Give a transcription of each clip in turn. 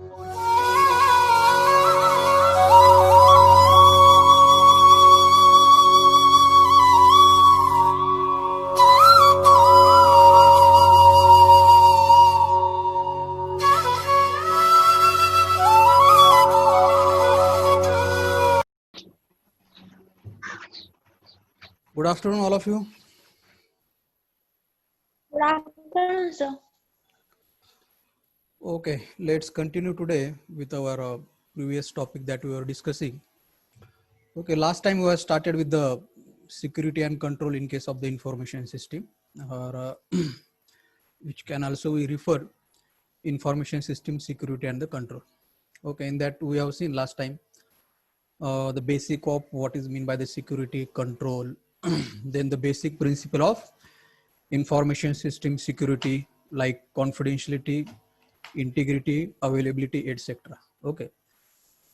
Good afternoon, all of you. Good afternoon, sir. Okay, let's continue today with our previous topic that we were discussing. Okay, last time we were started with the security and control in case of the information system, or which can also be referred information system security and the control. Okay, in that we have seen last time the basic of what is mean by the security control, then the basic principle of information system security like confidentiality, integrity, availability, etc. Okay.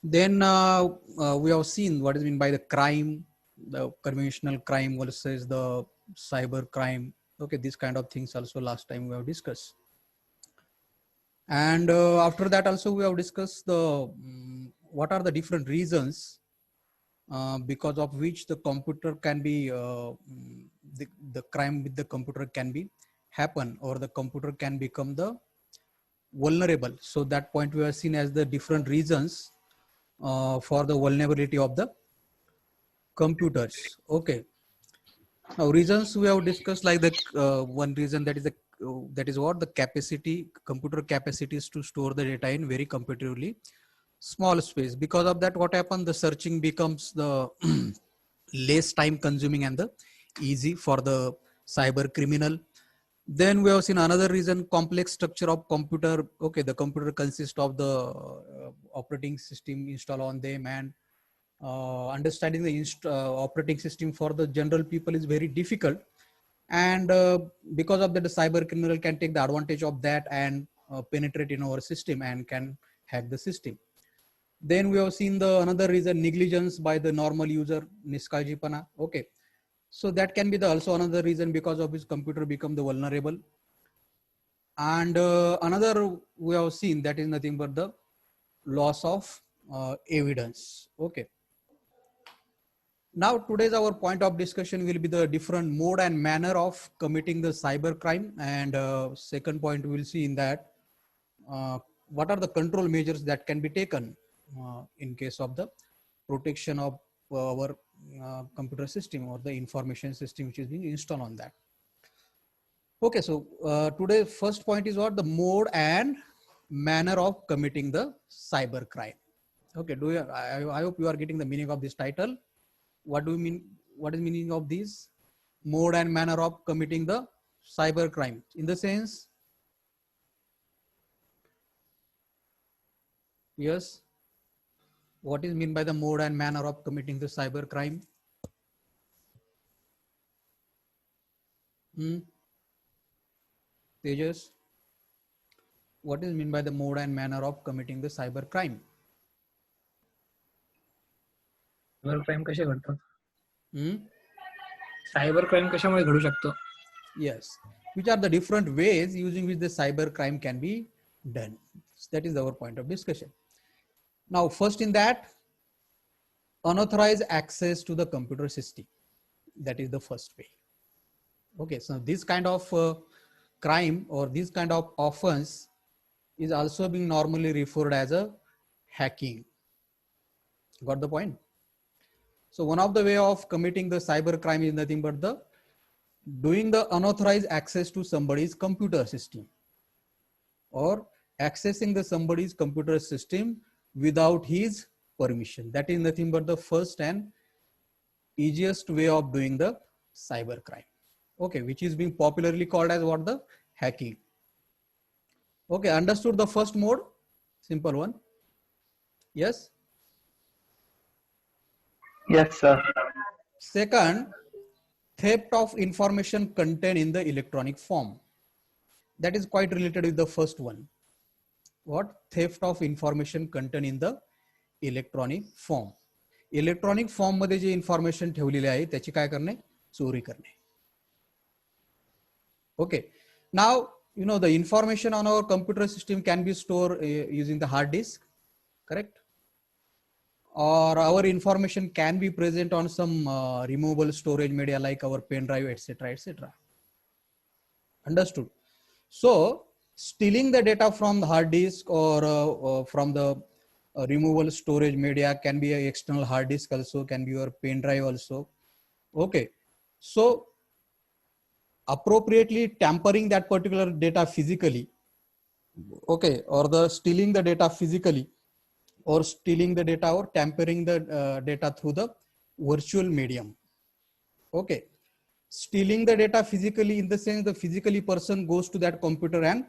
Then we have seen what is mean by the crime, the conventional crime versus the cyber crime. Okay, these kind of things also last time we have discussed. And after that also we have discussed the what are the different reasons because of which the computer can be the crime with the computer can be happen, or the computer can become the vulnerable. So that point we have seen as the different reasons for the vulnerability of the computers. Okay. Now reasons we have discussed, like the one reason that is the that is what the capacity, computer capacities to store the data in very comparatively small space. Because of that, what happens, the searching becomes the less time consuming and the easy for the cyber criminal. Then we have seen another reason, complex structure of computer. Okay, the computer consists of the operating system installed on them, and understanding the operating system for the general people is very difficult. And because of that, the cyber criminal can take the advantage of that and penetrate in our system and can hack the system. Then we have seen the another reason, negligence by the normal user, niskaljipana. Okay, so that can be the also another reason because of which computer become the vulnerable. And another we have seen, that is nothing but the loss of evidence. Okay. Now today's our point of discussion will be the different mode and manner of committing the cyber crime. And second point we'll see in that what are the control measures that can be taken in case of the protection of our computer system or the information system which is being installed on that. Okay, so today first point is what the mode and manner of committing the cyber crime. Okay, do you, I hope you are getting the meaning of this title. What do you mean? What is meaning of these mode and manner of committing the cyber crime? In the sense, yes, what is mean by the mode and manner of committing the cyber crime? Tejas, what is mean by the mode and manner of committing the cyber crime? Cyber crime कसे घडतात? Cyber crime कशामुळे घडू शकतो? Yes, which are the different ways using which the cyber crime can be done? That is our point of discussion. Now, first in that, unauthorized access to the computer system. That is the first way. Okay, so this kind of crime or this kind of offense is also being normally referred as a hacking. Got the point? So one of the way of committing the cyber crime is nothing but the doing the unauthorized access to somebody's computer system, or accessing the somebody's computer system without his permission. That is nothing but the first and easiest way of doing the cyber crime. Okay, which is being popularly called as what? The hacking. Okay, understood the first mode? Simple one. Yes? Yes, sir. Second, theft of information contained in the electronic form. That is quite related with the first one. What? Theft of information contained in the electronic form. Electronic form मध्ये जे information ठेवलेले आहे त्याची काय करणे? चोरी करणे. Okay. Now you know, the information on our computer system can be stored using the hard disk, correct? Or our information can be present on some removable storage media like our pen drive, etc., etc. Understood? So stealing the data from the hard disk or from the removable storage media can be an external hard disk also, can be your pen drive also. Okay. So appropriately tampering that particular data physically, okay, or the stealing the data physically, or stealing the data or tampering the data through the virtual medium. Okay. Stealing the data physically in the sense the physically person goes to that computer and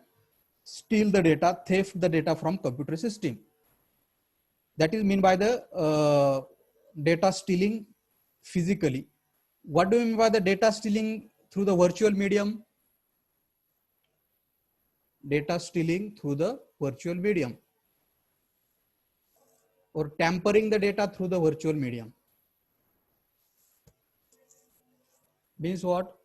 steal the data, theft the data from computer system. That is mean by the data stealing physically. What do you mean by the data stealing through the virtual medium? Data stealing through the virtual medium, or tampering the data through the virtual medium means what?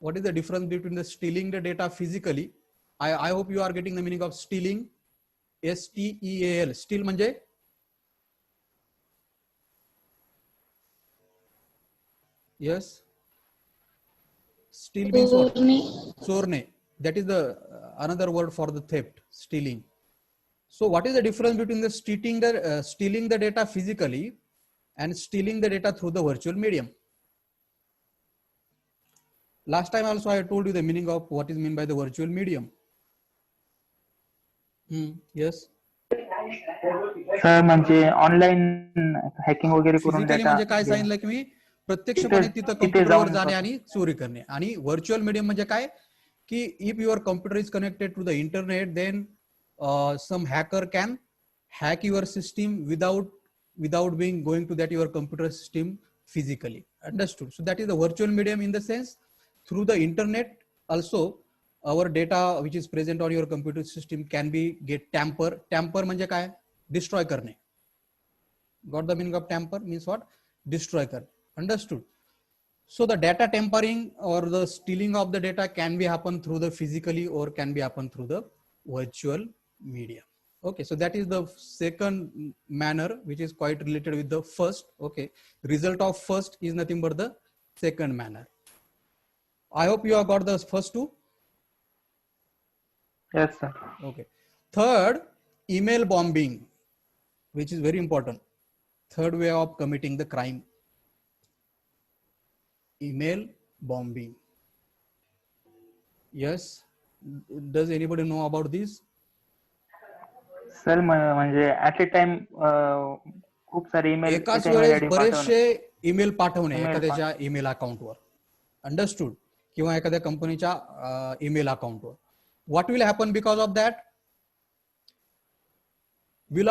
What is the difference between the stealing the data physically? I hope you are getting the meaning of stealing. STEAL. Steal manje? Yes. Steal means what? Chorne. That is the another word for the theft, stealing. So what is the difference between the stealing the data physically and stealing the data through the virtual medium? Last time also I told you the meaning of what is meant by the virtual medium. Yes. Sir म्हणजे online hacking वगैरे करून physically data म्हणजे काय सांगितलं की मी प्रत्यक्षपणे तिथं कम्प्युटरवर जाणे आणि चोरी करणे. आणि व्हर्च्युअल मीडियम म्हणजे काय की if your computer is connected to the internet then some hacker can hack your system without being going to that your computer system physically. Understood? So that is the virtual medium in the sense through the internet also our data which is present on your computer system can be get tamper म्हणजे काय? Destroy करणे. Got the meaning of tamper? Means what? Destroy करणे. Understood? So the data tampering or the stealing of the data can be happen through the physically or can be happen through the virtual media. Okay, so that is the second manner which is quite related with the first. Okay, result of first is nothing but the second manner. I hope you have got the first two. Yes sir. Okay. Third, email bombing, which is very important. Third way of committing the crime. Email bombing. Yes. Does anybody know about this? Sir म्हणजे at a time खूप सारे email एकाच वेळेस बरेचसे email पाठवणे एखाद्याच्या email अकाउंटवर. Understood? किंवा एखाद्या कंपनीच्या ईमेल अकाउंटवर. What will happen because of that? will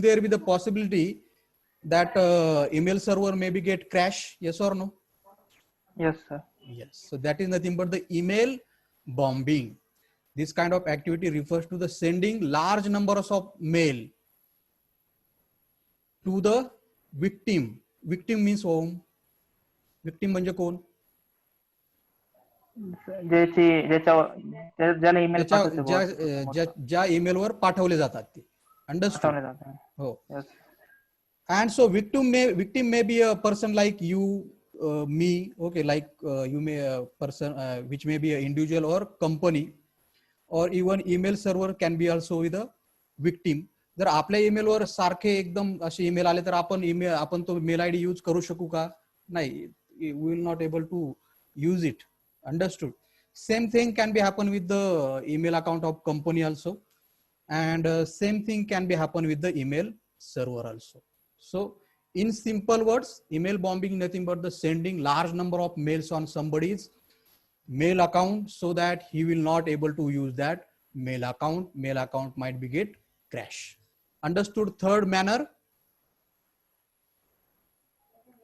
there be the possibility that email server maybe get crash? Yes or no? Yes sir. Yes. So that is nothing but the email bombing. This kind of activity refers to the sending large numbers of mail to the victim. Victim means whom? Victim म्हणजे कोण? ज्याला email ज्या email वर पाठवले जातात ते. Understood? हो. And so victim may be a person like you, me, okay, like you may a person which may be an individual or company, or even email server can be also with a victim. जर आपल्या email वर सारखे एकदम असे email आले तर आपण तो mail ID use करू शकू का? नाही. We will not able to use it. Understood? Same thing can be happen with the email account of company also, and same thing can be happen with the email server also. So in simple words, email bombing is nothing but the sending large number of mails on somebody's mail account so that he will not able to use that mail account. Mail account might be get crash. Understood? Third manner.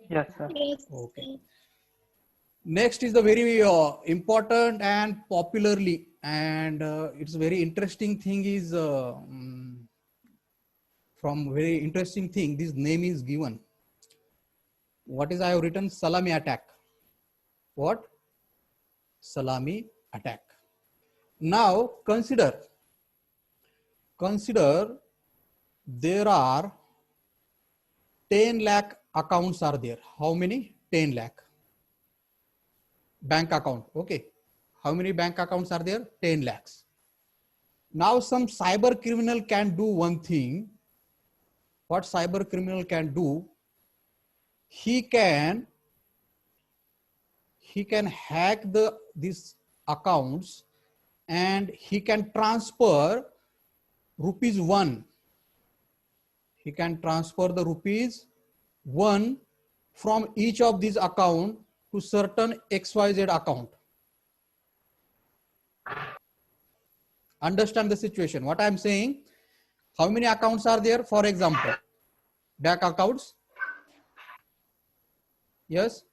Yes sir. Okay. Next is the very important and popularly and it's very interesting thing is from very interesting thing. This name is given. What is I have written? Salami attack. what? Salami attack. Now consider there are 10 lakh accounts are there. How many? 10 lakh bank account. Okay. How many bank accounts are there? 10 lakhs. Now some cyber criminal can do one thing. What cyber criminal can do? He can hack these accounts and he can transfer rupees 1. He can transfer the rupees 1 from each of these account to certain XYZ account. Understand the situation. What I'm saying, how many accounts are there? For example, bank accounts. Yes.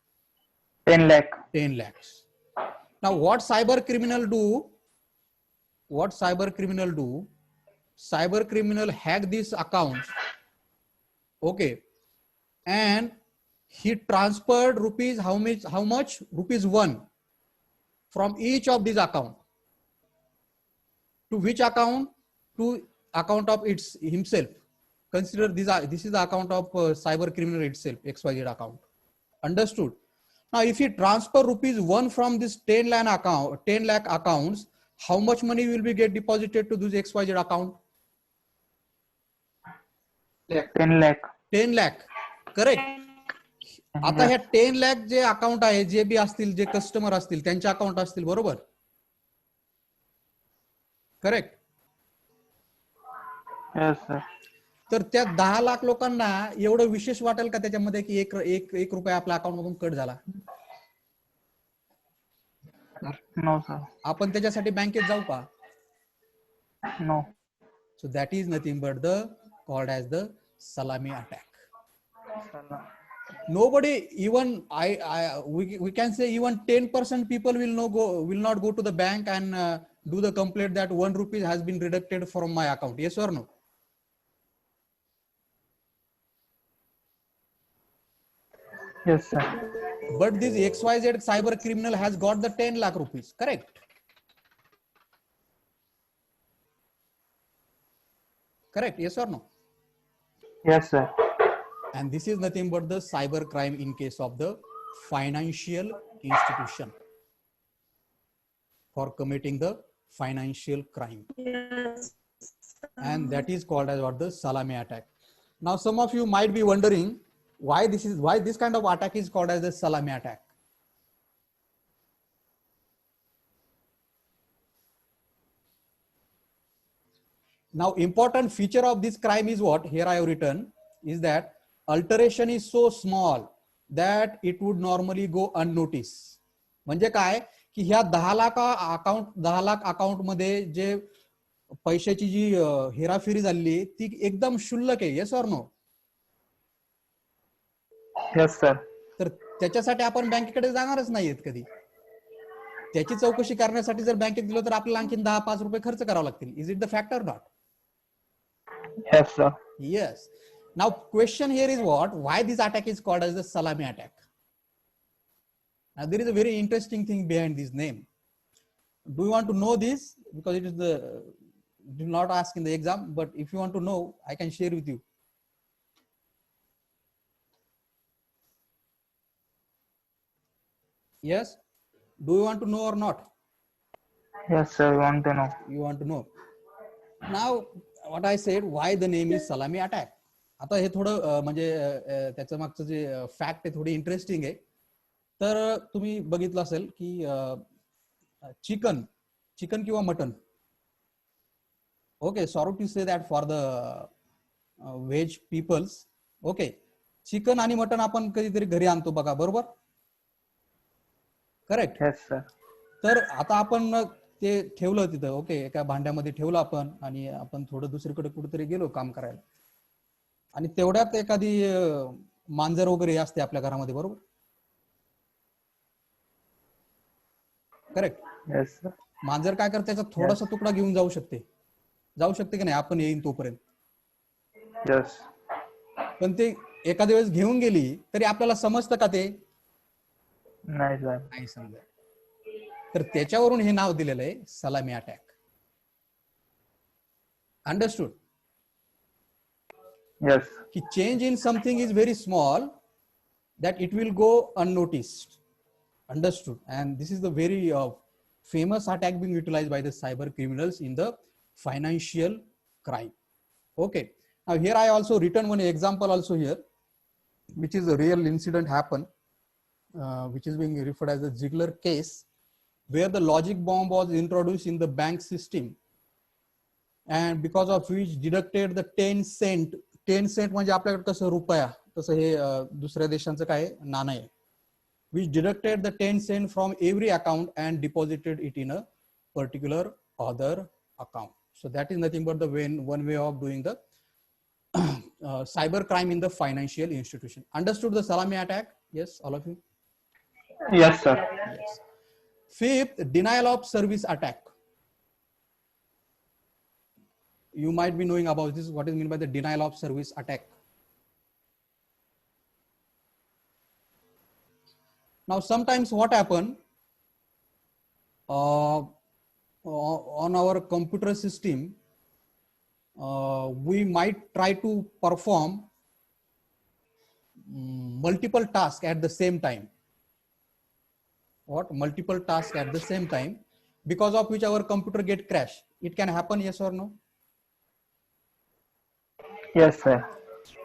10 lakh. 10 lakhs. Now what cyber criminal do? Cyber criminal hack these accounts. Okay. And he transferred rupees, how much? Rupees 1 from each of these account. To which account? To account of himself. Consider this is the account of cyber criminal itself, XYZ account. Understood? Now, if he transfer rupees 1 from this 10 lakh accounts, how much money will be get deposited to this XYZ account? 10 lakh. 10 lakh. Correct. आता ह्या 10 lakh जे account आहे, जे B असतील, जे customer असतील, त्यांचे account असतील, बरोबर? Correct. Yes, sir. तर त्या 10 लाख लोकांना एवढं विशेष वाटेल का त्याच्यामध्ये की एक रुपया आपल्या अकाउंट मधून कट झाला? No, sir. आपण त्याच्यासाठी बँकेत जाऊ का? No. So that is nothing but the called as the salami attack. Nobody, even we can say even 10% people will not go to the bank and do the complaint that 1 rupee has been deducted from my account. Yes or no? Yes, sir. But this XYZ cyber criminal has got the 10 lakh rupees. Correct? Correct. Yes or no? Yes, sir. And this is nothing but the cyber crime in case of the financial institution for committing the financial crime. Yes. And that is called as what? The salami attack. Now some of you might be wondering why this kind of attack is called as the salami attack. Now important feature of this crime is what? Here I have written is that alteration is so small that it would normally go unnoticed. म्हणजे काय की ह्या 10 lakh account मध्ये जे पैशाची जी हेराफेरी झाली ती एकदम क्षुल्लक आहे. Yes or no? Yes, sir. तर त्याच्यासाठी आपण बँकेकडे जाणारच नाहीयेत कधी. त्याची चौकशी करण्यासाठी जर बँकेत गेलो तर आपल्याला आणखी 10-5 रुपये खर्च करावे लागतील. Is it the fact or not? Yes, sir. Yes. Now question here is what? Why this attack is called as the salami attack? Now there is a very interesting thing behind this name. Do you want to know this? Because it is do not ask in the exam, but if you want to know, I can share with you. Yes? Do you want to know or not? Yes, sir. I want to know. You want to know. Now, what I said, why the name is salami attack? आता हे थोडं म्हणजे त्याच्या मागचं जे fact आहे थोडी interesting आहे. तर तुम्ही बघितलं असेल की चिकन किंवा mutton. Okay, sorry to say that for the veg peoples. Okay, chicken आणि मटन आपण कधीतरी घरी आणतो बघा, बरोबर? करेक्ट. Yes, sir. तर आता आपण ते ठेवलं तिथं. ओके, एका भांड्यामध्ये ठेवलं आपण आणि आपण थोडं दुसरीकडे कुठेतरी गेलो काम करायला आणि तेवढ्यात एखादी मांजर वगैरे असते आपल्या घरामध्ये, बरोबर? करेक्ट. Yes, sir. मांजर काय करते, त्याचा थोडासा तुकडा घेऊन जाऊ शकते की नाही आपण येईन तोपर्यंत. Yes. पण ते एखाद्या वेळेस घेऊन गेली तरी आपल्याला समजतं का ते? नाही सर. नाही समजा. तर त्याच्यावरून हे नाव दिलेलं आहे सलामी अटॅक. अंडरस्टूड? Yes. की change in something is very small that it will go unnoticed. Understood? And this is the very famous attack being utilized by the cyber criminals in the financial crime. Okay. Now here I also written one example also here, which is a real incident happened, which is being referred as the Ziegler case, where the logic bomb was introduced in the bank system, and because of which deducted the 10 cent. 10 cent म्हणजे आपल्याकडे कसं रुपया, तसं हे दुसऱ्या देशांचं काय नाणं आहे, which deducted the 10 cent from every account and deposited it in a particular other account. So that is nothing but the one way of doing the cyber crime in the financial institution. Understood the salami attack? Yes, all of you? Yes, sir. Yes. Fifth, denial of service attack. You might be knowing about this. What is meant by the denial of service attack? Now, sometimes what happen on our computer system, we might try to perform multiple tasks at the same time. What? Multiple tasks at the same time, because of which our computer get crash. It can happen, yes or no? Yes, sir.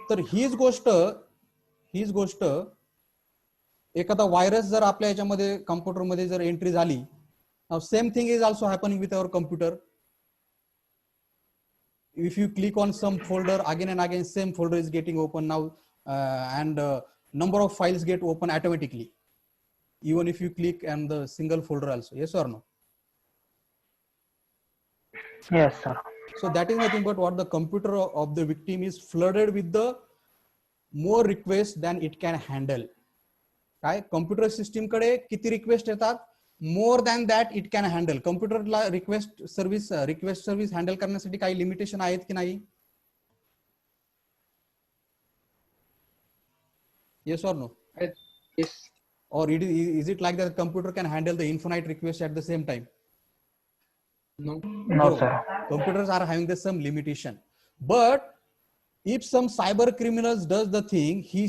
तर हीच गोष्ट एखादा virus जर आपल्या याच्यामध्ये कम्प्युटरमध्ये जर entry झाली, now same thing is also happening with our computer. If you click on some folder, again and again same folder is getting open now, and number of files get open automatically, even if you click on the single folder also. Yes or no? Yes, sir. So that is nothing but what the computer of the victim is flooded with the more requests than it can handle. काय computer system कडे किती request येतात, more than that it can handle. कम्प्युटरला request service handle करण्यासाठी काही limitation आहेत की नाही? Yes or no? Yes. Or is it like that computer can handle the infinite requests at the same time? No. No, sir. Computers are having the some limitation. But if some cyber criminals does the thing, he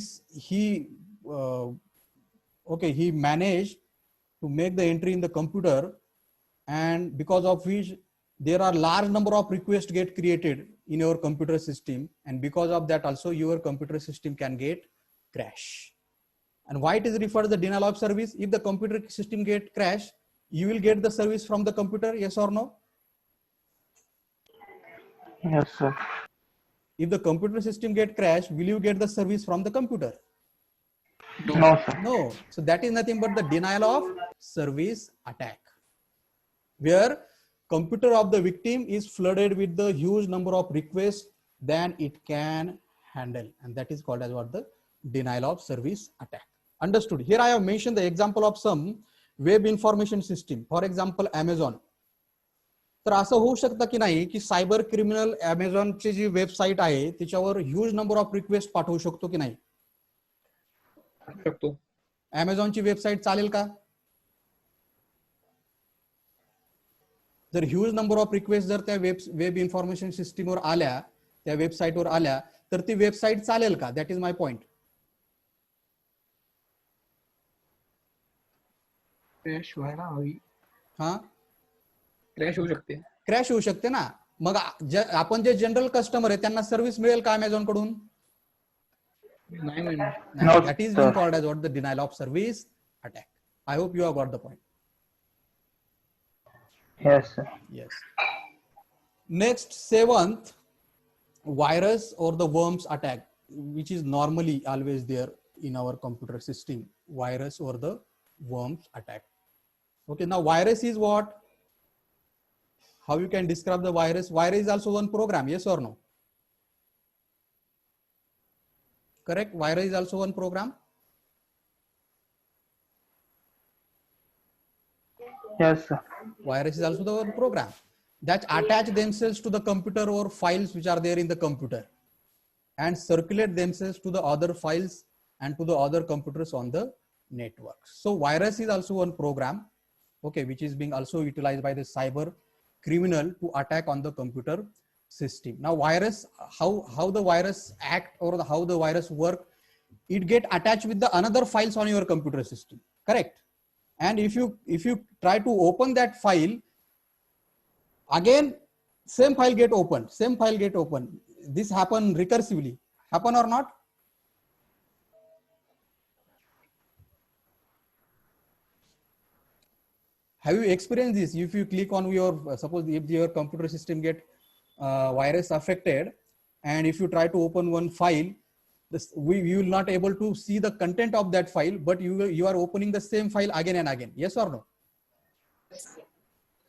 managed to make the entry in the computer, and because of which there are large number of requests get created in your computer system, and because of that also your computer system can get crash. And why it is referred to the denial of service? If the computer system get crash, you will get the service from the computer, yes or no? Yes, sir. If the computer system get crash, will you get the service from the computer? No, sir. No. So that is nothing but the denial of service attack, where computer of the victim is flooded with the huge number of requests than it can handle, and that is called as what? The denial of service attack. Understood? Here I have mentioned the example of some web information system, for example Amazon. तर असं होऊ शकतं की नाही की cyber criminal अमेझॉनची जी website आहे त्याच्यावर huge number of request पाठवू शकतो की नाही? शकतो. अमेझॉनची वेबसाईट चालेल का? जर ह्यूज नंबर ऑफ रिक्वेस्ट जर त्या वेब इन्फॉर्मेशन सिस्टीमवर आल्या, त्या वेबसाईटवर आल्या, तर ती वेबसाईट चालेल का? That is my point. Crash व्हायला हवी. हा, क्रॅश होऊ शकते. क्रॅश होऊ शकते ना. मग आपण जे जनरल कस्टमर आहे त्यांना सर्व्हिस मिळेल का अमेझॉन कडून? नाही मिळणार. No, That is sir. being called as what? The denial of service attack. I hope you have got the point. Yes, sir. Yes. Next, seventh, virus or the worms attack, which is normally always there in our computer system. Virus or the worms attack. Okay, now virus is what? How you can describe the virus? Virus is also one program, yes or no? Correct? Virus is also one program. Yes, sir. Virus is also the one program that attach themselves to the computer or files which are there in the computer and circulate themselves to the other files and to the other computers on the networks. So virus is also one program, okay, which is being also utilized by the cyber criminal to attack on the computer system. Now virus, how the virus act or how the virus work, it get attached with the another files on your computer system, correct? And if you try to open that file, again same file get open. This happen recursively, happen or not? Have you experienced this? If you click on your, suppose if your computer system get virus affected, and if you try to open one file, you will not able to see the content of that file, but you are opening the same file again and again. Yes or no?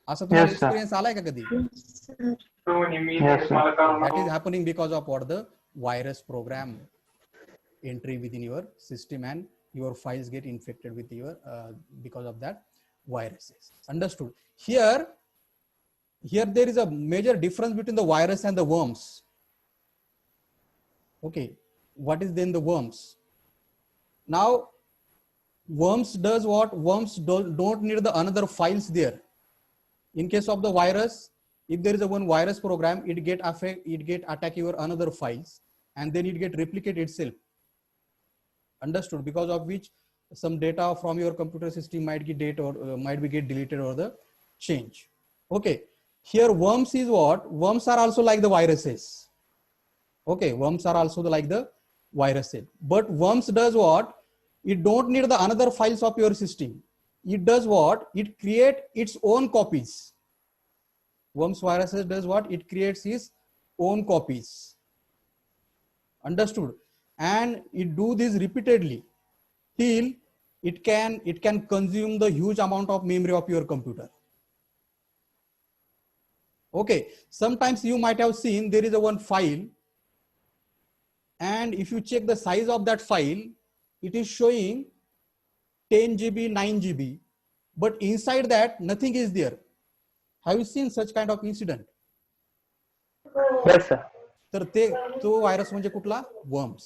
असा तुम्हाला Yes, sir. Experience आलाय का कधी? Yes, sir. That is happening because of what? The virus program entry within your system, and your files get infected with your because of that viruses. Understood? Here there is a major difference between the virus and the worms. Okay, what is then the worms? Now worms does what? Worms don't need the another files there. In case of the virus, if there is a one virus program, it get attack your another files, and then it get replicate itself. Understood? Because of which some data from your computer system might get get deleted or the change. Okay, here worms is what? Worms are also like the viruses. Okay, worms are also like the viruses, but worms does what? It don't need the another files of your system. It does what? It create its own copies. Worms viruses does what? It creates its own copies. Understood? And it do this repeatedly till it can consume the huge amount of memory of your computer. Okay, sometimes you might have seen there is a one file, and if you check the size of that file, it is showing 10 GB, 9 GB, but inside that nothing is there. Have you seen such kind of incident? Yes, sir. तर तो virus म्हणजे कुठला? Worms.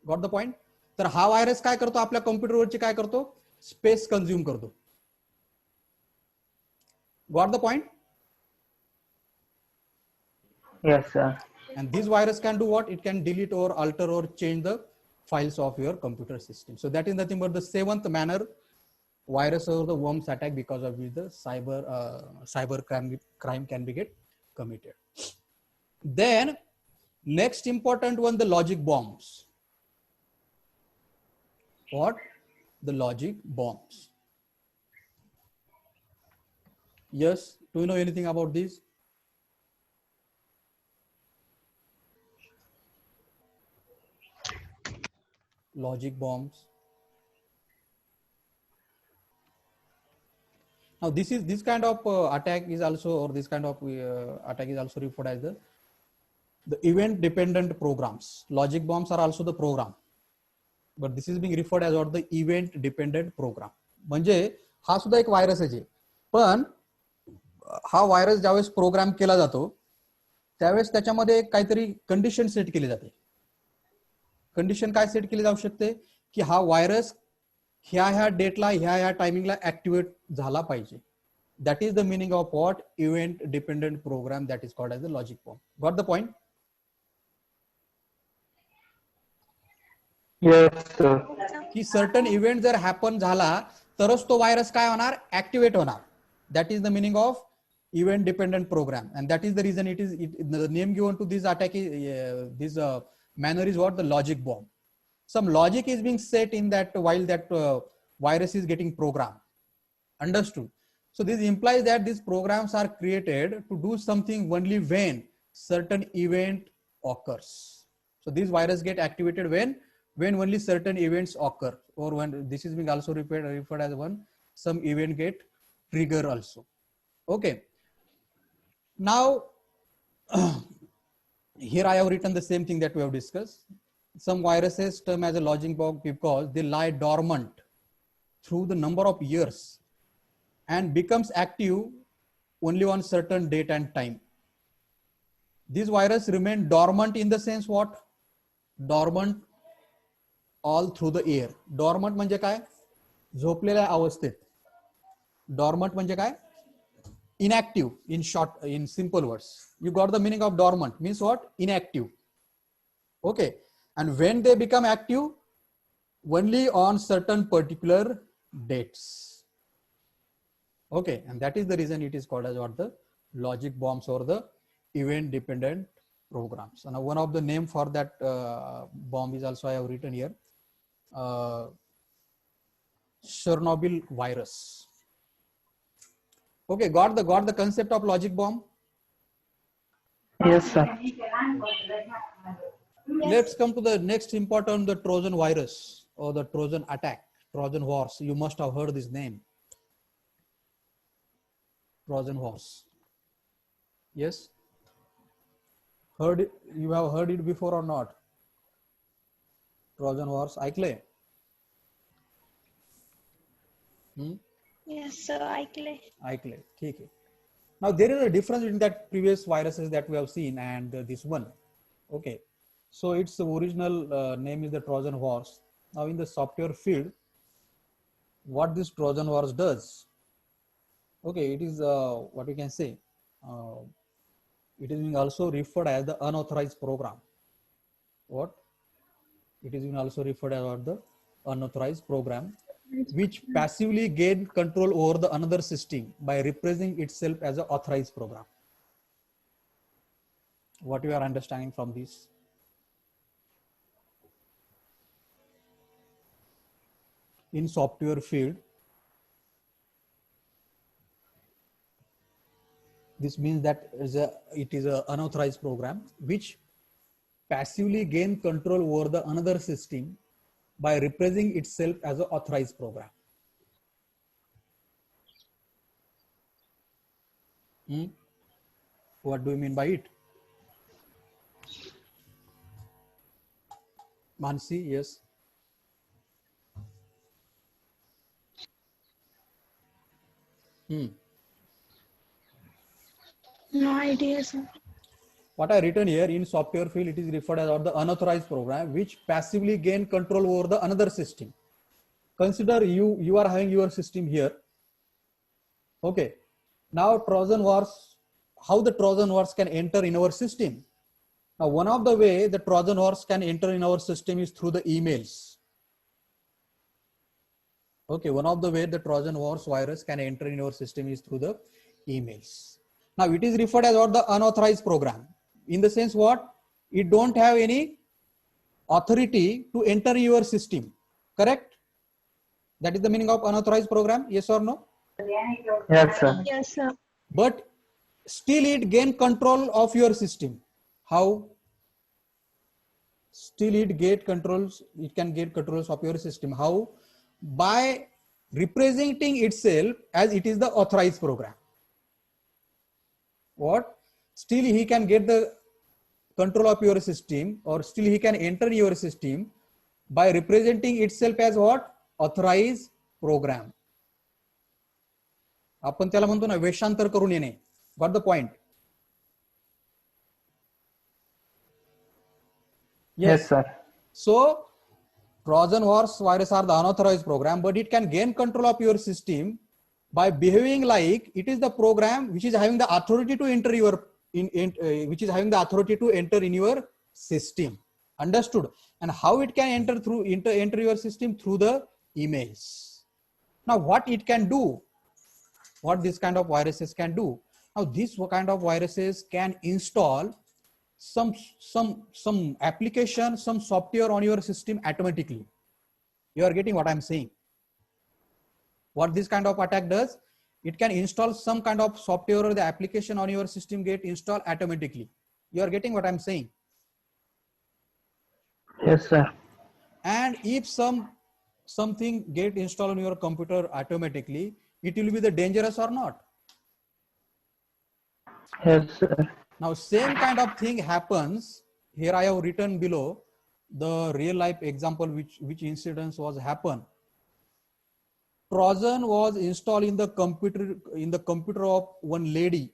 Got the point? तर हा virus काय करतो? आपल्या कॉम्प्युटरवरची काय करतो? स्पेस कंझ्युम करतो. Got the point? Yes, sir. And this virus can do what? It can delete or alter or change the files of your computer system. So that is nothing but the seventh manner virus or the worms attack, because of which the cyber crime can be get committed. Then next important one, the logic bombs. What? The logic bombs. Yes, do you know anything about this? Logic bombs. Now this kind of attack is also, or this kind of attack is also referred as the event dependent programs. Logic bombs are also the program, but this is being referred as what? The event dependent program. म्हणजे हा सुद्धा एक virus आहे, पण हा virus ज्यावेळेस programme केला जातो त्यावेळेस त्याच्यामध्ये काहीतरी कंडिशन सेट केली जाते. कंडिशन काय सेट केली जाऊ शकते की हा व्हायरस ह्या डेटला ह्या टायमिंगला ऍक्टिव्हेट झाला पाहिजे. That is the meaning of what? Event dependent program, that is called as the logic bomb. Got the point? Yes, sir. की सर्टन इव्हेंट जर हॅपन झाला तरच तो व्हायरस काय होणार? ऍक्टिव्हेट होणार. That is the meaning of event dependent program, and that is the reason it is the name given to this attack. This manner is what? The logic bomb. Some logic is being set in that while that virus is getting programmed. Understood? So this implies that these programs are created to do something only when certain event occurs. So these virus get activated when only certain events occur, or when this is being also referred as one some event get trigger also. Okay. Now here I have written the same thing that we have discussed. Some viruses term as a logic bomb because they lie dormant through the number of years and becomes active only on certain date and time. These viruses remain dormant in the sense what? Dormant all through the air. Dormant म्हणजे काय? झोपलेल्या अवस्थेत. Dormant म्हणजे काय? Inactive, in short, in simple words. You got the meaning of dormant, means what? Inactive. Okay. And when they become active, only on certain particular dates. Okay. And that is the reason it is called as what? The logic bombs or the event dependent programs. And one of the name for that bomb is also I have written here. Chernobyl virus. Okay, got the concept of logic bomb. Yes, sir. Let's come to the next important, the Trojan virus or the Trojan attack, Trojan horse. You must have heard this name. Trojan horse. Yes? Heard it, you have heard it before or not? Trojan horse, ऐकले? Yes, sir. ऐकले. ऐकले, ठीक है. Now there is a difference in that previous viruses that we have seen and this one. Okay. So its original name is the Trojan horse. Now in the software field, what this Trojan horse does? Okay, it is what we can say. It is being also referred as the unauthorized program. What? It is being also referred as the unauthorized program, which passively gain control over the another system by representing itself as an authorized program. What you are understanding from this? In software field, this means that it is an unauthorized program which passively gain control over the another system by representing itself as an authorized program. What do you mean by it? Mansi, yes. No idea, sir. What I written here in software field, it is referred as the unauthorized program which passively gain control over the another system. Consider you are having your system here. Okay. Now Trojan horse, how the Trojan horse can enter in our system? Now one of the way the Trojan horse can enter in our system is through the emails. Okay, one of the way the Trojan horse virus can enter in our system is through the emails. Now it is referred as the unauthorized program. In the sense what? It don't have any authority to enter your system. Correct? That is the meaning of unauthorized program. Yes or no? Yes, sir. Yes, sir. But still it gain control of your system. How? Still it get controls. It can get controls of your system. How? By representing itself as it is the authorized program. What? Still he can get the control of your system, or still he can enter your system by representing itself as what? Authorized program. आपण त्याला म्हणतो ना वेषांतर करून येणे. Got the point? Yes, sir. So Trojan horse virus are the unauthorized program, but it can gain control of your system by behaving like it is the program which is having the authority to enter your which is having the authority to enter in your system. Understood? And how it can enter through enter your system? Through the emails. Now what it can do? What this kind of viruses can do? Now this kind of viruses can install some application, some software on your system automatically. You are getting what I'm saying? What this kind of attack does? It can install some kind of software or the application on your system get installed automatically. You are getting what I'm saying? Yes, sir. And if something get installed on your computer automatically, it will be the dangerous or not? Yes, sir. Now same kind of thing happens. Here I have written below the real life example which incidents was happen. Trojan was installed in the computer of one lady.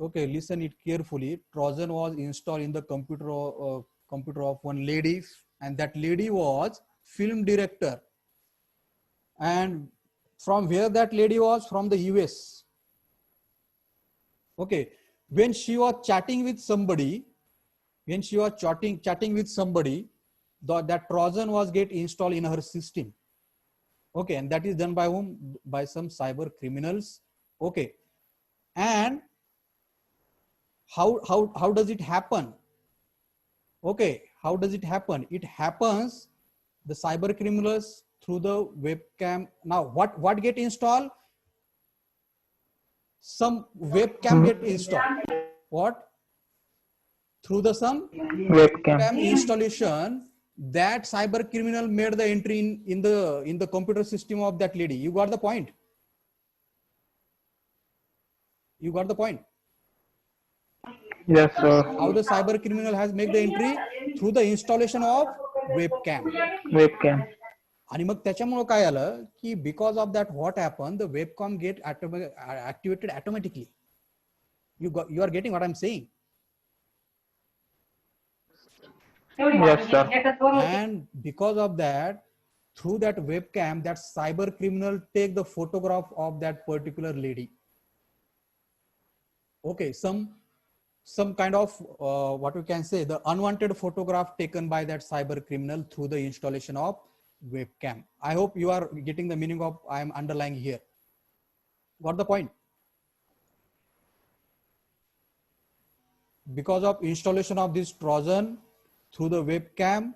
Okay, listen it carefully. Trojan was installed in the computer of one lady, and that lady was film director, and from where that lady was, from the US. Okay, when she was chatting with somebody, that Trojan was get installed in her system. Okay, and that is done by whom? By some cyber criminals. Okay, and how does it happen? Okay, how does it happen? It happens the cyber criminals through the webcam. Now, what get installed? Some webcam get installed. What? Through the some Webcam. webcam installation, that cyber criminal made the entry in the computer system of that lady. You got the point? You got the point? Yes, sir. How the cyber criminal has made the entry? Through the installation of webcam. Webcam. आणि मग त्याच्यामुळे काय आलं की because of that what happen the webcam get activated automatically. You are getting what I'm saying? Yes, sir. And because of that, through that webcam, that cyber criminal take the photograph of that particular lady. Okay, some kind of what we can say, the unwanted photograph taken by that cyber criminal through the installation of webcam. I hope you are getting the meaning of I am underlying here. Got the point? Because of installation of this Trojan through the webcam,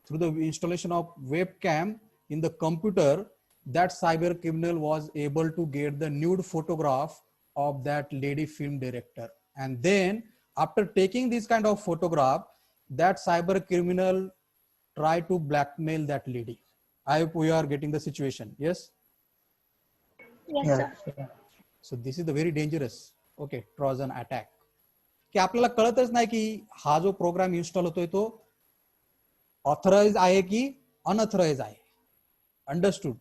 through the installation of webcam in the computer, that cyber criminal was able to get the nude photograph of that lady film director. And then after taking this kind of photograph, that cyber criminal tried to blackmail that lady. I hope we are getting the situation. Yes? Yes, Yes, sir. sir. So this is the very dangerous, okay, Trojan attack. की आपल्याला कळतच नाही की हा जो programme install होतोय तो authorise आहे की अनऑथराइज आहे. Understood?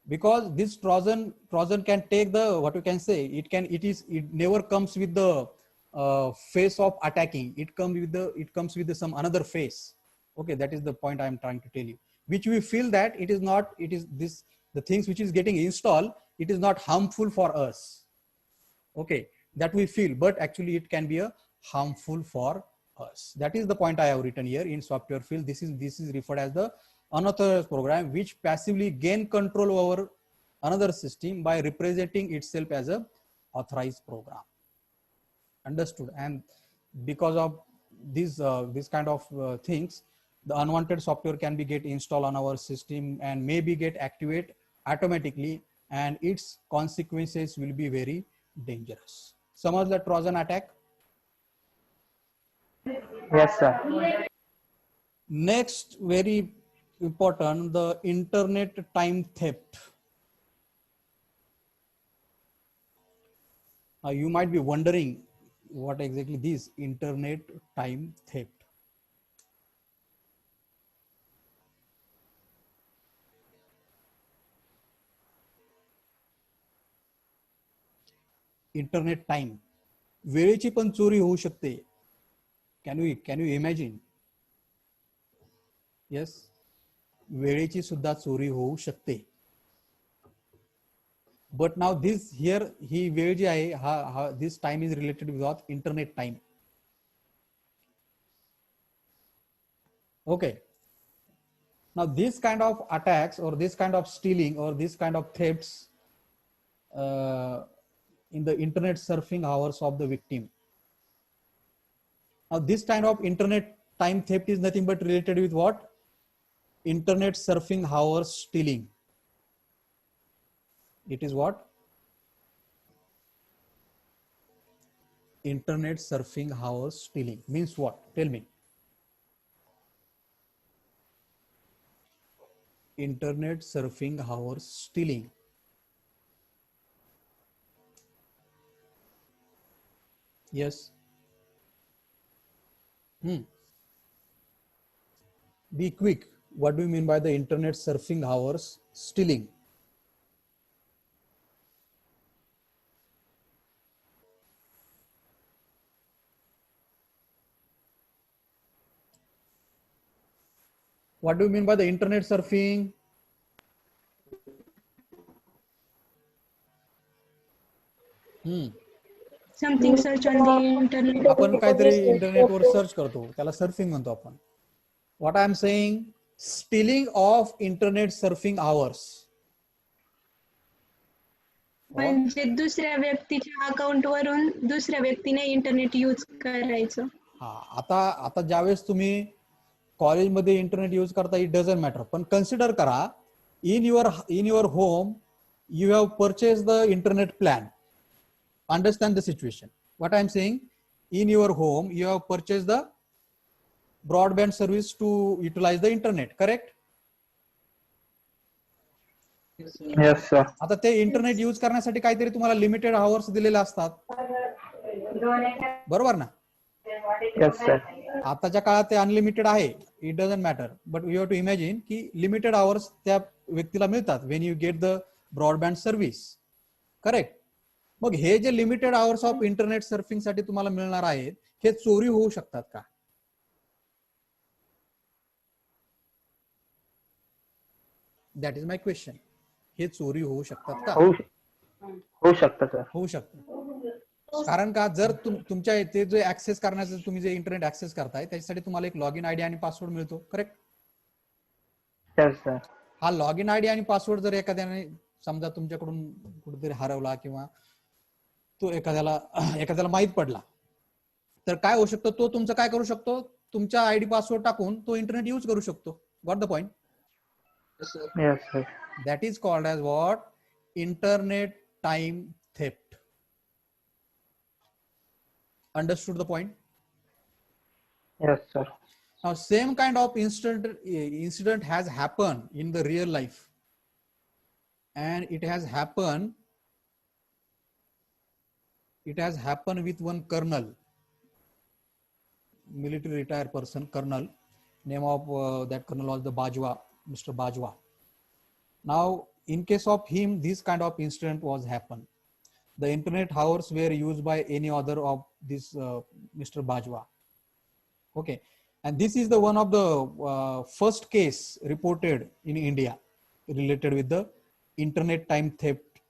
Because this Trojan can take the, what you can say, it never comes with the face of attacking. It comes with some another face. Okay, that is the point I am trying to tell you. Which we feel that it is the things which is getting installed, it is not harmful for us. Okay, that we feel, but actually it can be a harmful for us. That is the point I have written here in software field. This is referred as the unauthorized program which passively gain control over another system by representing itself as a authorized program. Understood? And because of these this kind of things, the unwanted software can be get installed on our system and maybe get activate automatically, and its consequences will be very dangerous. समझ the Trojan attack? Yes, sir. Next, very important, the internet time theft. Now you might be wondering what exactly this internet time theft. Internet time, वेळेची पण चोरी होऊ शकते. Can you imagine? Yes, वेळेची सुद्धा चोरी होऊ शकते. बट नाव दिस हियर, ही वेळ जी आहे हा this time is related with internet time. Okay, now this kind of attacks or this kind of stealing or this kind of thefts in the internet surfing hours of the victim. Now this kind of internet time theft is nothing but related with what? Internet surfing hours stealing. It is what? Internet surfing hours stealing means what? Tell me. Internet surfing hours stealing. Yes. Be quick. What do you mean by the internet surfing hours stealing? What do you mean by the internet surfing? Something search on the internet. आपण काहीतरी इंटरनेटवर search करतो त्याला surfing म्हणतो आपण. What I am saying, stealing of internet surfing hours. म्हणजे दुसऱ्या व्यक्तीच्या अकाउंट वरून दुसऱ्या व्यक्तीने इंटरनेट यूज करायचं. हा, आता ज्यावेळेस तुम्ही कॉलेजमध्ये इंटरनेट यूज करता, इट डझंट मॅटर, पण कन्सिडर करा in your home you have purchase the internet plan. Understand the situation. What I am saying, in your home you have purchase the broadband service to utilize the internet, correct? Yes, sir. Yes, sir. आता ते internet use करण्यासाठी काहीतरी तुम्हाला limited hours दिलेले असतात, बरोबर ना? Yes, sir. आताच्या काळात ते अनलिमिटेड आहे, it doesn't matter, but you have to imagine की लिमिटेड आवर्स त्या व्यक्तीला मिळतात when you get the broadband service, correct? मग हे जे limited hours of internet surfing साठी तुम्हाला मिळणार आहेत, हे चोरी होऊ शकतात का? That is my question. हे चोरी होऊ शकतात का? होऊ शकतं सर. होऊ शकतं. कारण का, जर तुमच्या इथे जे ऍक्सेस करण्याचं, तुम्ही जे इंटरनेट ऍक्सेस करताय त्याच्यासाठी तुम्हाला एक लॉग इन आयडी आणि पासवर्ड मिळतो, करेक्ट? Yes, sir. हा लॉग इन आयडी आणि पासवर्ड जर एखाद्याने समजा तुमच्याकडून कुठेतरी हरवला किंवा तो एखाद्याला माहित पडला, तर काय होऊ शकतं, तो तुमचं काय करू शकतो, तुमच्या आयडी पासवर्ड टाकून तो इंटरनेट यूज करू शकतो. Got the point? Yes, sir. Yes, sir. That is called as what? Internet time theft. Understood the point? Yes, sir. Now, same kind of incident has happened in the real life, and it has happened with one colonel, military retired person, colonel. Name of that colonel was the Bajwa, Mr. Bajwa. Now, in case of him, this kind of incident was happened. The internet hours were used by any other of this Mr. Bajwa. Okay, and this is the one of the first case reported in India related with the internet time theft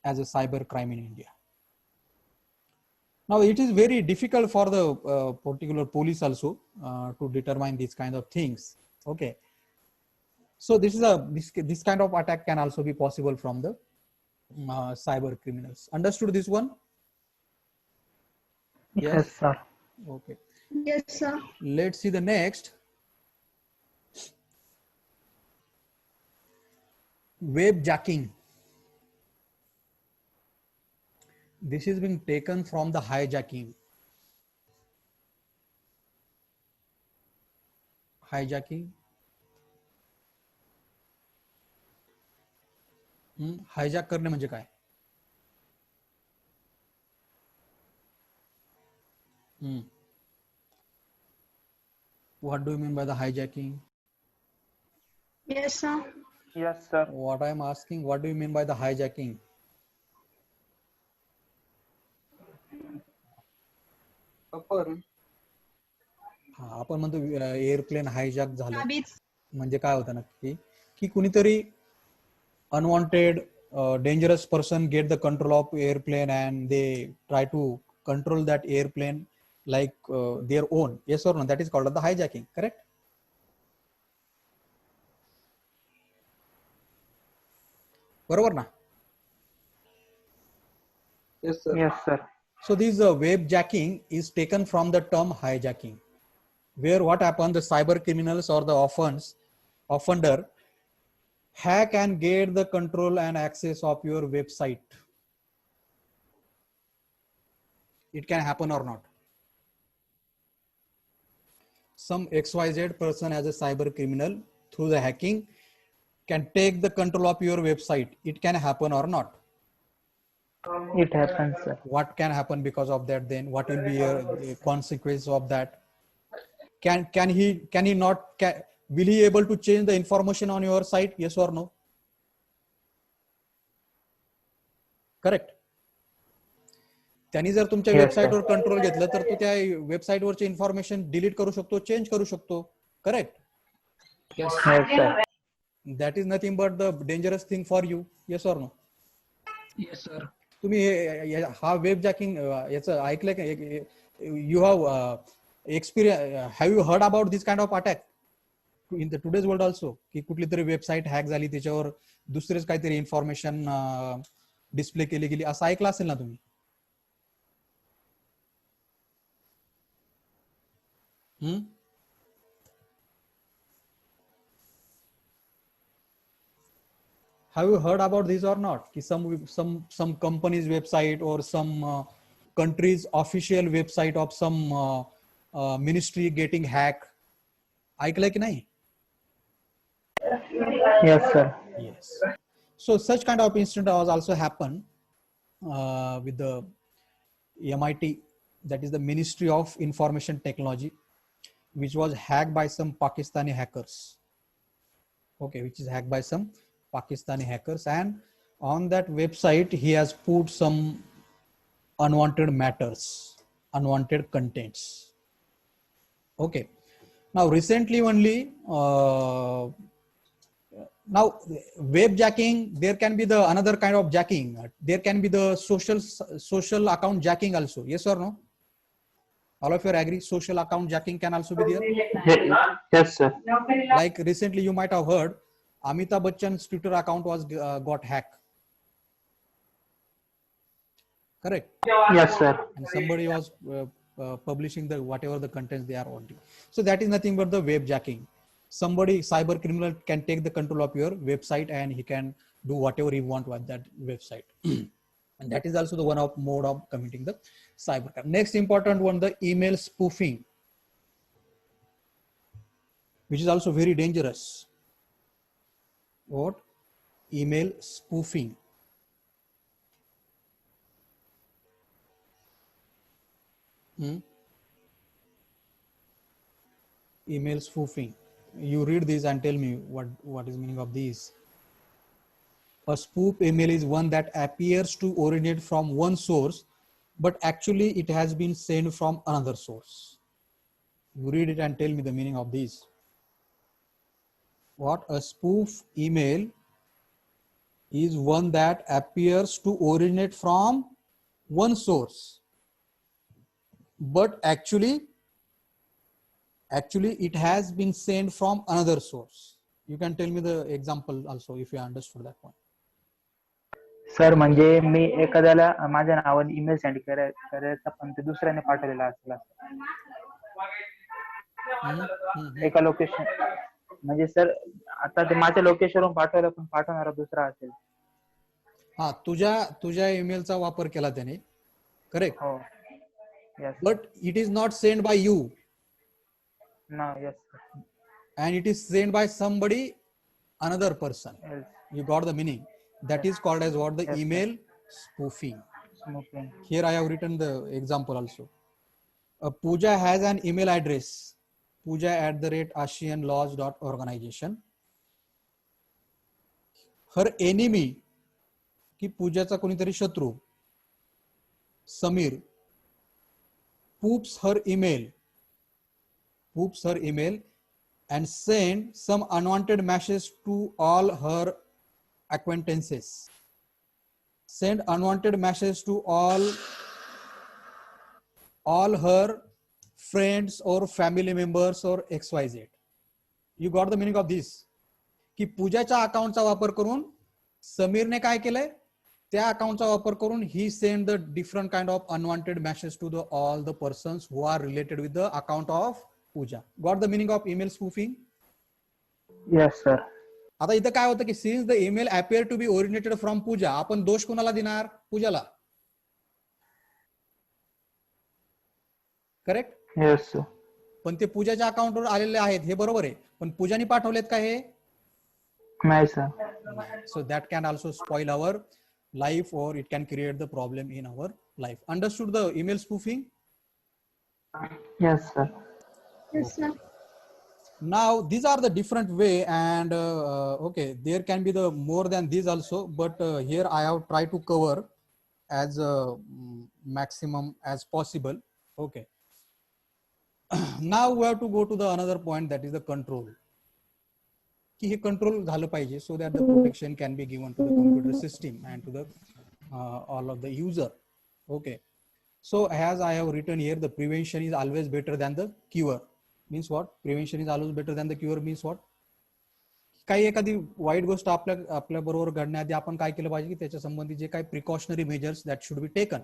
as a cyber crime in India. Now, it is very difficult for the particular police also to determine these kind of things. Okay. So this kind of attack can also be possible from the cyber criminals. Understood this one? Yes, sir. Okay. Yes, sir. Let's see the next. Web jacking. This is being taken from the hijacking. Hijacking. Hijack करणे म्हणजे काय? What do you mean by the hijacking? Yes, sir. Yes, sir. What I am asking, what do you mean by the hijacking? अपहरण. हा, आपण म्हणतो airplane hijack झालं ताबीज. म्हणजे काय होतं नक्की, की कुणीतरी unwanted dangerous person get the control of airplane and they try to control that airplane like their own. Yes or no? That is called the hijacking, correct? बरोबर ना? Yes, sir. Yes, sir. So this web jacking is taken from the term hijacking, where what happened, the cyber criminals or the offender hack and get the control and access of your website. It can happen or not. Some XYZ person as a cyber criminal through the hacking can take the control of your website. It can happen or not. It happens, sir. What can happen because of that then? What will be a consequence of that? Will he able to change the information on your site? Yes or no? Correct. त्यांनी जर तुमच्या वेबसाईटवर control घेतलं तर तो त्या वेबसाईटवरचे information delete करू शकतो, चेंज करू शकतो. Correct? Yes. Yes, sir. That is nothing but the dangerous thing for you. Yes or no? Yes, sir. तुम्ही हा वेब जॅकिंग याचं ऐकलंय का? You have experience, have you heard about this kind of attack in the today's world also? की कुठली तरी website hack झाली, त्याच्यावर दुसरेच काहीतरी इन्फॉर्मेशन डिस्प्ले केली गेली, असं ऐकलं असेल ना तुम्ही? Have you heard about this or not? Ki some company's website or some country's official website of some ministry getting hacked. ऐकलंय की नाही? Yes, sir. Yes. So such kind of incident was also happened with the MIT, that is the Ministry of Information Technology, which was hacked by some Pakistani hackers. Okay, which is hacked by some Pakistani hackers, and on that website he has put some unwanted matters, unwanted contents. Okay, now recently only now web jacking, there can be the another kind of jacking. There can be the social account jacking also. Yes or no? All of you agree? Social account jacking can also be there. Yes, sir. Like recently you might have heard Amitabh Bachchan's Twitter account was got hacked. Correct? Yes, sir. And somebody was publishing the whatever the contents they are wanting. So that is nothing but the web jacking. Somebody, cyber criminal, can take the control of your website and he can do whatever he want with that website. And that is also the one of mode of committing the cyber crime. Next important one, the email spoofing, which is also very dangerous. What? Email spoofing. Email spoofing. You read this and tell me what is meaning of these. A spoof email is one that appears to originate from one source, but actually it has been sent from another source. You read it and tell me the meaning of these. What? A spoof email is one that appears to originate from one source, but actually it has been sent from another source. You can tell me the example also if you understood that one. Sir म्हणजे मी एखाद्याला माझ्या नावाने email send करायचा, पण ते दुसऱ्याने पाठवलेला असेल एका लोकेशन, म्हणजे सर आता ते माझ्या लोकेशनवरून पाठवलं पण पाठवणारा दुसरा असेल. हा, तुझ्या ईमेलचा वापर केला त्याने. करेक्ट? हो. Yes. But it is not sent by you. No. Yes, sir. And it is sent by somebody, another person. Yes. You got the meaning? That is called as what? The Yes, email spoofing. Smoking. Here I have written the example also. Pooja has an email address, pooja@asianlaws.organization. Her enemy, की पूजाचा कोणीतरी शत्रू, Sameer, poops her email and send some unwanted message to all her acquaintances. Send unwanted message to all her friends or family members or XYZ. You got the meaning of this? की पूजाच्या अकाउंटचा वापर करून समीरने काय केलंय, त्या अकाउंटचा वापर करून ही send the different kind of unwanted message to the all the persons who are related with the account of Pooja. Got the meaning of email spoofing? Yes, sir. आता इथं काय होतं की since the email appear to be originated from Pooja, आपण दोष कोणाला देणार? पूजाला. करेक्ट? Yes, sir. पण ते पूजाच्या अकाउंटवर आलेले आहेत हे बरोबर आहे, पण पूजाने पाठवलेत का हे? नाही, sir. So that can also spoil our life, or it can create the problem in our life. Understood the email spoofing? Yes, sir. Yes, sir. Now these are the different way, and okay, there can be the more than these also, but here I have tried to cover as maximum as possible. Okay. Now we have to go to the another point, that is the control. की हे control झालं पाहिजे, so that the protection can be given to the computer system and to the all of the user. Okay, so as I have written here, the prevention is always better than the cure. Means what? Prevention is always better than the cure means what? काही एखादी white गोष्ट आपल्या बरोबर घडण्याआधी आपण काय केलं पाहिजे की त्याच्या संबंधी जे काही precautionary measures that should be taken.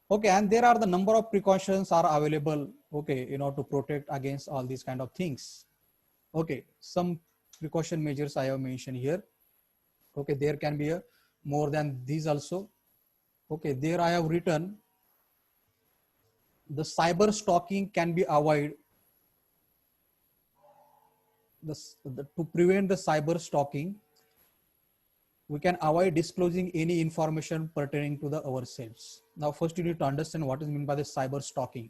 Okay, and there are the number of precautions are available, okay, in order to protect against all these kind of things. Okay, some precaution measures I have mentioned here. Okay, there can be a more than these also. Okay, there I have written the cyber stalking can be avoided. To prevent the cyber stalking, we can avoid disclosing any information pertaining to the ourselves. Now, first you need to understand what is meant by the cyber stalking.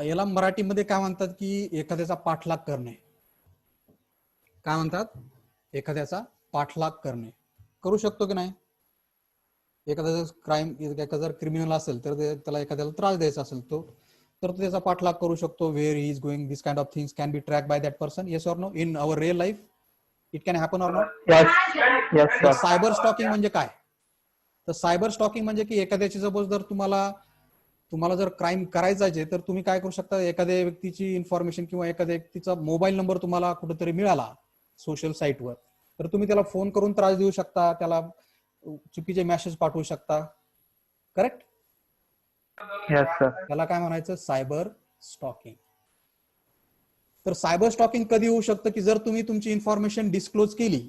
याला मराठीमध्ये काय म्हणतात की एखाद्याचा पाठलाग करणे. काय म्हणतात? एखाद्याचा पाठलाग करणे. करू शकतो की नाही? एखाद्याचा क्राईम, एखादा क्रिमिनल असेल तर त्याला एखाद्याला त्रास द्यायचा असेल तर तो त्याचा पाठलाग करू शकतो. Where he is going, this kind of things can be track by that person. Yes or no? In our real life it can happen or not? Yes, sir. Cyber stalking म्हणजे काय? तर सायबर स्टॉकिंग म्हणजे की एखाद्याची suppose जर तुम्हाला जर crime करायचा आहे तर तुम्ही काय करू शकता, एखाद्या व्यक्तीची इन्फॉर्मेशन किंवा एखाद्या व्यक्तीचा मोबाईल नंबर तुम्हाला कुठेतरी मिळाला सोशल साईटवर, तर तुम्ही त्याला फोन करून त्रास देऊ शकता, त्याला चुकीचे मेसेज पाठवू शकता. करेक्ट? Yes, sir. त्याला काय म्हणायचं? Cyber stalking. तर सायबर स्टॉकिंग कधी होऊ शकतं की जर तुम्ही तुमची इन्फॉर्मेशन डिस्क्लोज केली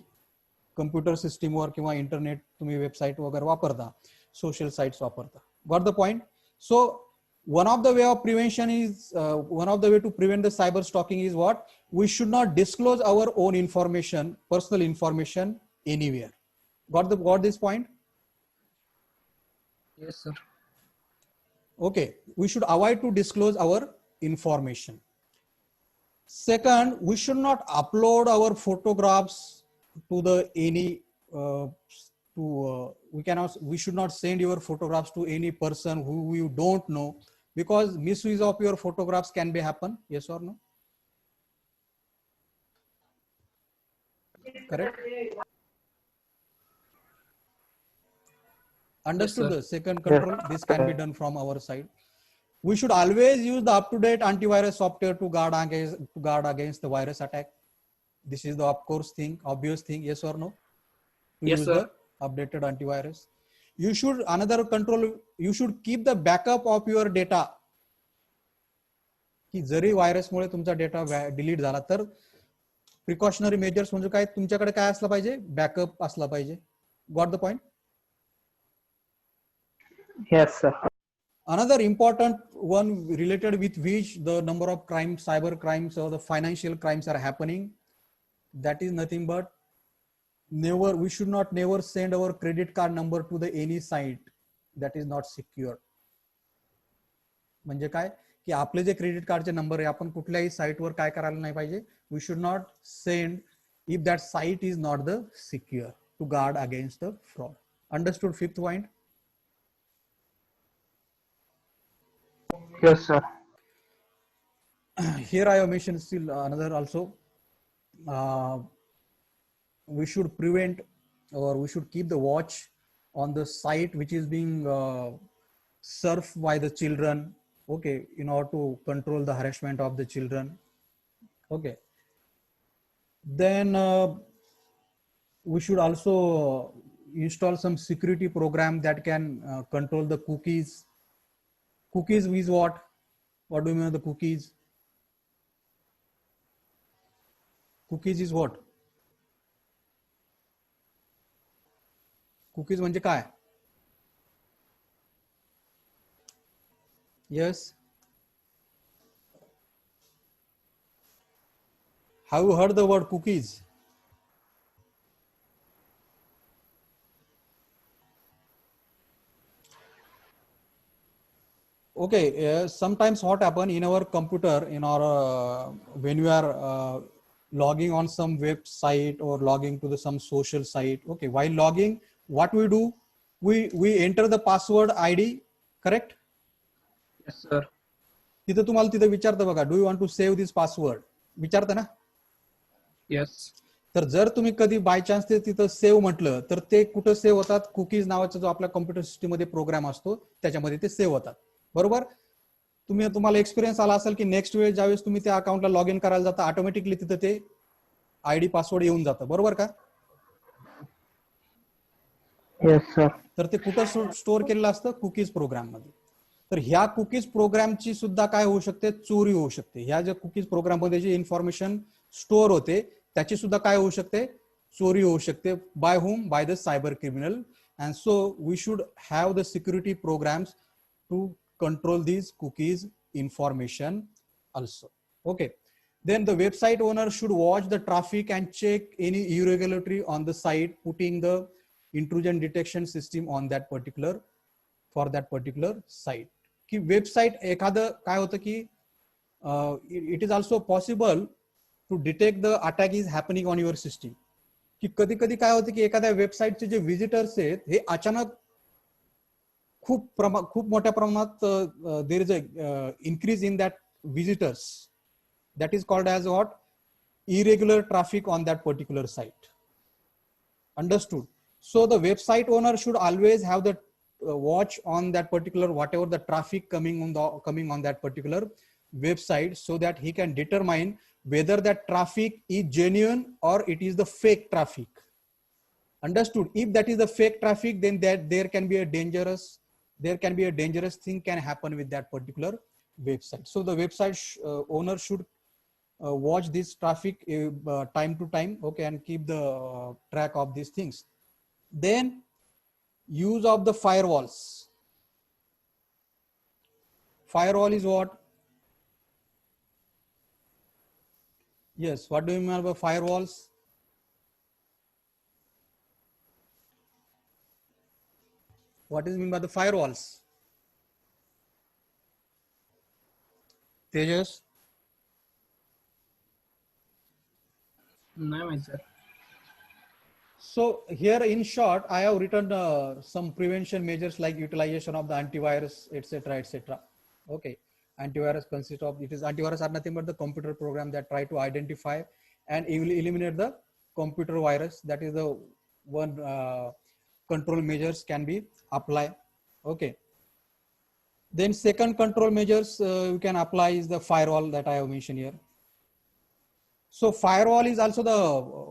कम्प्युटर सिस्टीमवर किंवा इंटरनेट, तुम्ही वेबसाईट वगैरे वापरता, सोशल साइट्स वापरता. Got the point? So one of the way of prevention is one of the way to prevent the cyber stalking is what? We should not disclose our own information, personal information anywhere. Got this point? Yes, sir. Okay, we should avoid to disclose our information. Second, we should not upload our photographs to the any we should not send your photographs to any person who you don't know, because misuse of your photographs can be happen. Yes or no? Correct? Understood? Yes, the second control, this can be done from our side. We should always use the up-to-date antivirus software to guard against the virus attack. This is the of course thing, obvious thing. Yes or no? To Yes, use sir. the updated antivirus. You should another control, you should keep the backup of your data. की जरी व्हायरसमुळे तुमचा data delete झाला तर precautionary measures म्हणजे काय, तुमच्याकडे काय असला पाहिजे? बॅकअप असला पाहिजे. Got the point? Yes, sir. Another important one related with which the number of crimes, cyber crimes or the financial crimes are happening, that is nothing but we should not never send our credit card number to the any site that is not secure. म्हणजे काय की आपले जे credit कार्डचे number आहे आपण कुठल्याही साईटवर काय करायला नाही पाहिजे? We should not send if that site is not the secure to guard against the fraud. Understood? Fifth point. Yes, sir. Here I have mentioned still another also. We should prevent or we should keep the watch on the site which is being surfed by the children, okay, in order to control the harassment of the children. Okay, then we should also install some security program that can control the cookies. Cookies is what? What do you mean by the cookies? Cookies is what? Cookies म्हणजे काय? Yes. Have you heard the word cookies? Okay, sometimes what happen in our computer, in our when we are logging on some website or logging to some social site. Okay, while logging, what we do? We enter the password ID, correct? Yes, sir. तिथं तुम्हाला तिथं विचारतं बघा, do you want to save this password, विचारतं ना. Yes. तर जर तुम्ही कधी बाय चान्स ते तिथं सेव्ह म्हटलं तर ते कुठं सेव्ह होतात, कुकीज नावाचा जो आपल्या कम्प्युटर सिस्टीम मध्ये प्रोग्राम असतो त्याच्यामध्ये ते सेव्ह होतात. बरोबर. तुम्हाला एक्सपिरियन्स आला असेल की नेक्स्ट वेळेस ज्यावेळेस तुम्ही त्या अकाउंटला लॉग इन करायला जाता ऑटोमॅटिकली तिथं ते आयडी पासवर्ड येऊन जातं. बरोबर का. Yes sir. तर ते कुठं स्टोअर केलेलं असतं, कुकीज प्रोग्राम मध्ये. तर ह्या कुकीज प्रोग्रामची सुद्धा काय होऊ शकते, चोरी होऊ शकते. ह्या ज्या कुकीज प्रोग्राम मध्ये जी इन्फॉर्मेशन स्टोअर होते त्याची सुद्धा काय होऊ शकते, चोरी होऊ शकते. By whom, by the cyber criminal. And so we should have the security programs to control these cookies information also. Okay, then the website owner should watch the traffic and check any irregularity on the site, putting the intrusion detection system on that particular for that particular site. की website एखादं काय होतं की it is also possible to detect the attack is happening on your system. की कधी कधी काय होतं की एखाद्या वेबसाईटचे जे व्हिजिटर्स आहेत हे अचानक खूप मोठ्या प्रमाणात there is a increase in that visitors, that is called as what, irregular traffic on that particular site. Understood. So the website owner should always have the watch on that particular whatever the traffic coming on that particular website, so that he can determine whether that traffic is genuine or it is the fake traffic. Understood. If that is the fake traffic, then there can be a dangerous thing can happen with that particular website. So the website owner should watch this traffic time to time, okay, and keep the track of these things. Then use of the firewalls. Firewall is what? Yes, what do you mean by firewalls? What is mean by the firewalls? Tejas? नाही माहित sir. So here in short, I have written some prevention measures like utilization of the antivirus, etc., etc. Okay, antivirus consists of, antivirus are nothing but the computer program that try to identify and eliminate the computer virus. That is the one control measures can be applied. Okay. Then second control measures you can apply is the firewall that I have mentioned here. So firewall is also the,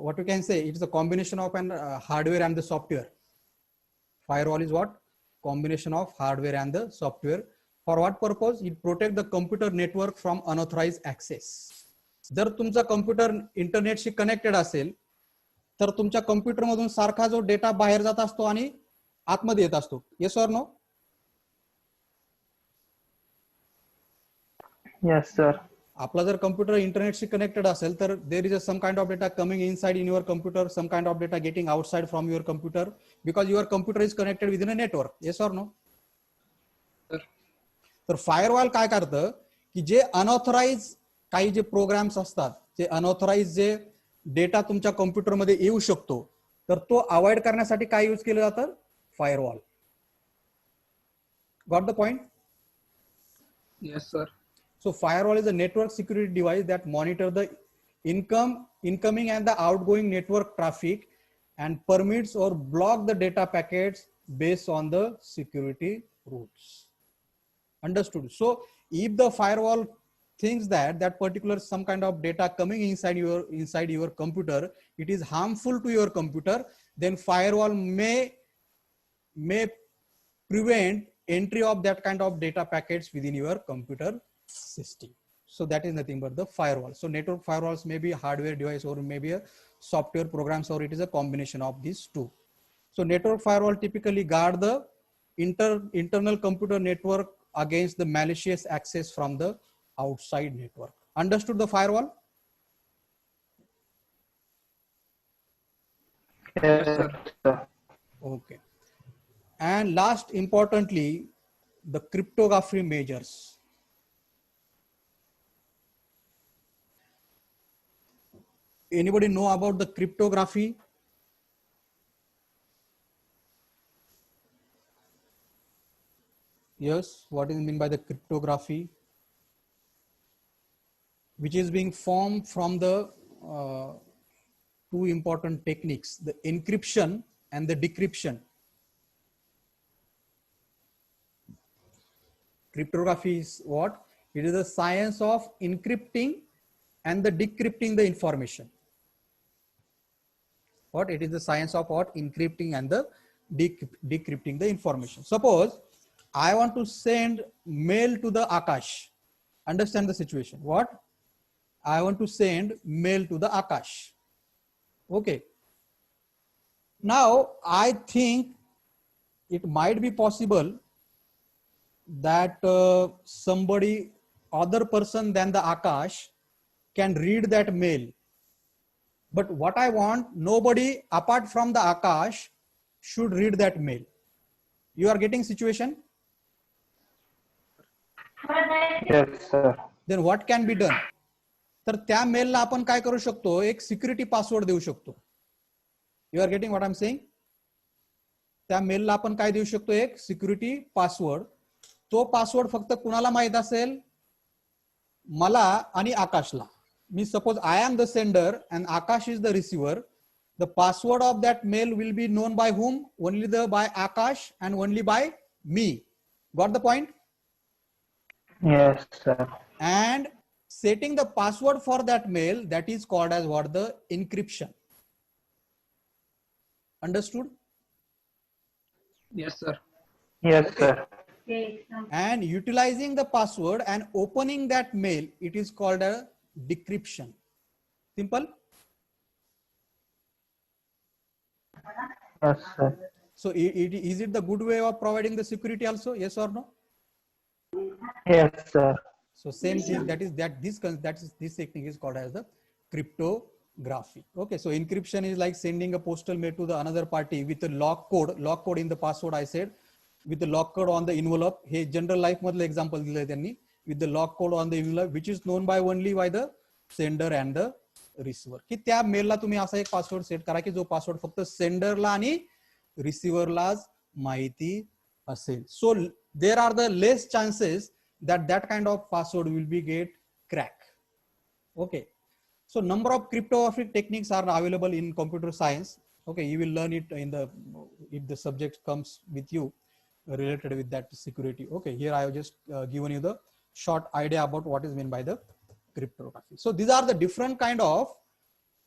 what you can say, it's a combination of an hardware and the software. Firewall is what? Combination of hardware and the software. For what purpose? It protect the computer network from unauthorized access. जर तुमचा computer इंटरनेटशी connected असेल तर तुमच्या computer मधून सारखा जो data बाहेर जात असतो आणि आतमध्ये येत असतो. Yes or no? Yes sir. आपला जर कम्प्युटर इंटरनेटशी कनेक्टेड असेल तर there is some kind of data coming inside in your computer, some kind of data getting outside from your computer, because your computer is connected with in a network. Yes or no? तर firewall काय करतं की जे unauthorized काही जे programmes असतात, जे unauthorized जे data तुमच्या कम्प्युटरमध्ये येऊ शकतो, तर तो अवॉइड करण्यासाठी काय यूज केलं जातं? Firewall. Got the point? Yes sir. So firewall is a network security device that monitor the incoming and the outgoing network traffic and permits or block the data packets based on the security rules. Understood? So if the firewall thinks that that particular some kind of data coming inside your computer, it is harmful to your computer, then firewall may prevent entry of that kind of data packets within your computer system. So that is nothing but the firewall. So network firewalls may be a hardware device or maybe a software programs, or it is a combination of these two. So network firewall typically guard the internal computer network against the malicious access from the outside network. Understood the firewall? Yes sir. Okay. And last importantly, the cryptography measures. Anybody know about the cryptography? Yes, what is meant by the cryptography? which is being formed from the two important techniques, the encryption and the decryption. Cryptography is what? It is the science of encrypting and the decrypting the information. What? It is the science of what? Encrypting and the decrypting the information. Suppose I want to send mail to the Akash. Understand the situation. What? I want to send mail to the Akash. Okay. Now I think it might be possible that somebody other person than the Akash can read that mail. But what I want, nobody apart from the Akash should read that mail. You are getting situation? Yes, sir. Then what can be done? तर त्या मेलला आपण काय करू शकतो? एक security password देऊ शकतो. You are getting what I'm saying? त्या मेलला आपण काय देऊ शकतो? एक सिक्युरिटी पासवर्ड. तो पासवर्ड फक्त कुणाला माहित असेल? मला आणि आकाशला. मी suppose I am the sender and Akash is the receiver. The password of that mail will be known by whom? Only by Akash and only by me. Got the point? Yes, sir. And setting the password for that mail, that is called as what? The encryption. Understood? Yes, sir. Yes, sir. And utilizing the password and opening that mail, it is called a decryption. Simple? Yes, sir. So is it the good way of providing the security also? Yes or no? Yes, sir. So same thing, this technique is called as the cryptography. Okay, so encryption is like sending a postal mail to the another party with a lock code in the password. I said with the lock code on the envelope. Hey, general life model example with the lock code on the envelope, which is known by only by the sender and the receiver. की त्या मेलला तुम्ही असा एक password set करा की जो password फक्त सेंडरला आणि रिसीव्हरलाच माहिती असेल. So there are the less chances that kind of password will be get crack. Okay. So number of cryptographic techniques are available in computer science. Okay, you will learn it in the if the subject comes with you related with that security. Okay, here I have just given you the short idea about what is meant by the cryptography. So these are the different kind of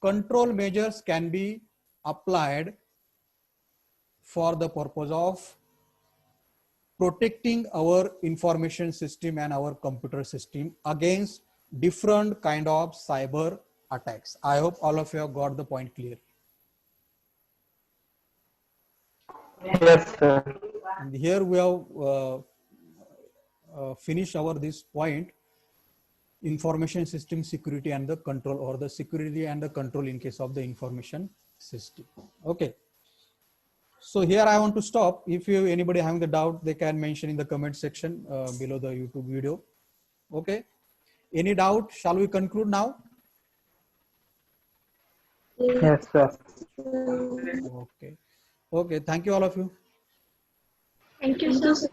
control measures can be applied for the purpose of protecting our information system and our computer system against different kind of cyber attacks. I hope all of you have got the point clear. Yes, sir. And here we have finished our this point, information system security and the control, or the security and the control in case of the information system. Okay. So here I want to stop. If anybody having the doubt, they can mention in the comment section below the YouTube video. Okay. Any doubt? Shall we conclude now? Yes, sir. Okay. Okay. Thank you all of you. Thank you, sir.